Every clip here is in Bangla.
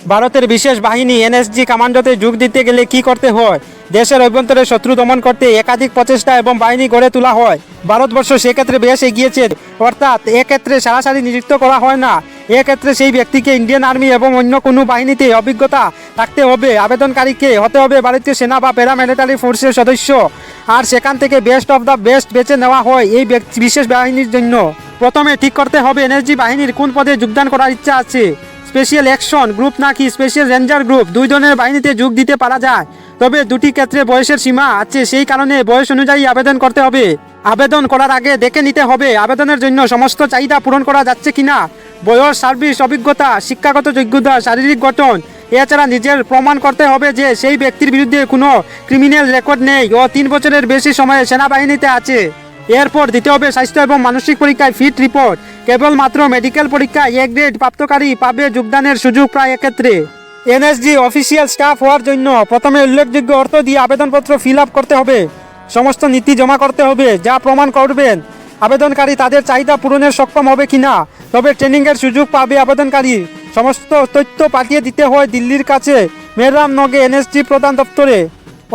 ভারতের বিশেষ বাহিনী এনএসজি কমান্ডোতে যোগ দিতে গেলে কি করতে হয়? দেশের অভ্যন্তরে শত্রু দমন করতে একাধিক প্রচেষ্টা এবং বাহিনী গড়ে তোলা হয়। ভারতবর্ষ সেক্ষেত্রে বেশ এগিয়েছে, অর্থাৎ এক্ষেত্রে সরাসরি নিযুক্ত করা হয় না। এক্ষেত্রে সেই ব্যক্তিকে ইন্ডিয়ান আর্মি এবং অন্য কোনো বাহিনীতে অভিজ্ঞতা রাখতে হবে। আবেদনকারীকে হতে হবে ভারতীয় সেনা বা প্যারামিলিটারি ফোর্সের সদস্য, আর সেখান থেকে বেস্ট অফ দ্য বেস্ট বেছে নেওয়া হয় এই বিশেষ বাহিনীর জন্য। প্রথমে ঠিক করতে হবে এনএসজি বাহিনীর কোন পদে যোগদান করার ইচ্ছা আছে। স্পেশাল অ্যাকশন গ্রুপ নাকি স্পেশাল রেঞ্জার গ্রুপ, দুই ধরনের বাহিনীতে যোগ দিতে পারা যায়। তবে দুটি ক্ষেত্রে বয়সের সীমা আছে, সেই কারণে বয়স অনুযায়ী আবেদন করতে হবে। আবেদন করার আগে দেখে নিতে হবে আবেদনের জন্য সমস্ত চাহিদা পূরণ করা যাচ্ছে কিনা। বয়স, সার্ভিস অভিজ্ঞতা, শিক্ষাগত যোগ্যতা, শারীরিক গঠন, এছাড়া নিজের প্রমাণ করতে হবে যে সেই ব্যক্তির বিরুদ্ধে কোনো ক্রিমিনাল রেকর্ড নেই ও 3 বছরের বেশি সময়ে সেনাবাহিনীতে আছে। এরপর দিতে হবে স্বাস্থ্য এবং মানসিক পরীক্ষায় ফিট রিপোর্ট। কেবলমাত্র মেডিকেল পরীক্ষায় এ গ্রেড প্রাপ্তকারী পাবে যোগদানের সুযোগ প্রায় এক্ষেত্রে। এনএসজি অফিসিয়াল স্টাফ হওয়ার জন্য প্রথমে উল্লেখযোগ্য অর্থ দিয়ে আবেদনপত্র ফিল আপ করতে হবে। সমস্ত নীতি জমা করতে হবে যা প্রমাণ করবেন আবেদনকারী তাদের চাহিদা পূরণের সক্ষম হবে কিনা। তবে ট্রেনিংয়ের সুযোগ পাবে আবেদনকারী। সমস্ত তথ্য পাঠিয়ে দিতে হয় দিল্লির কাছে মেহরাম নগে এনএসজি প্রধান দপ্তরে।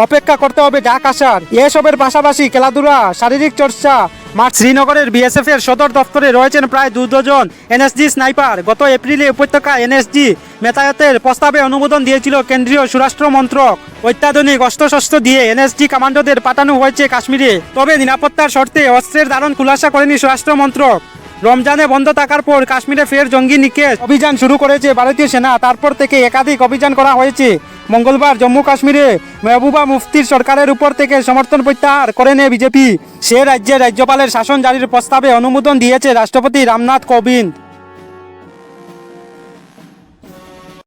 অপেক্ষা করতে হবে ডাক আসার। এসবের পাশাপাশি খেলাধুলা, শারীরিক চর্চা মাঠ। শ্রীনগরের বিএসএফ এর সদর দপ্তরে রয়েছেন প্রায় 2 ডজন এনএসজি স্নাইপার। গত এপ্রিলে উপত্যকা এনএসজি মেতায়াতের প্রস্তাবে অনুমোদন দিয়েছিল কেন্দ্রীয় স্বরাষ্ট্র মন্ত্রক। অত্যাধুনিক অস্ত্রশস্ত্র দিয়ে এনএসজি কমান্ডোদের পাঠানো হয়েছে কাশ্মীরে। তবে নিরাপত্তার শর্তে অস্ত্রের ধারণ খুলাসা করেনি স্বরাষ্ট্র মন্ত্রক। রমজানে বন্ধ থাকার পর কাশ্মীরে ফের জঙ্গি নিকেশ অভিযান শুরু করেছে ভারতীয় সেনা। তারপর থেকে একাধিক অভিযান করা হয়েছে। মঙ্গলবার জম্মু কাশ্মীরে মেহবুবা মুফতির সরকারের উপর থেকে সমর্থন প্রত্যাহার করে নেয় বিজেপি। সে রাজ্যের রাজ্যপালের শাসন জারির প্রস্তাবে অনুমোদন দিয়েছে রাষ্ট্রপতি রামনাথ কোবিন্দ।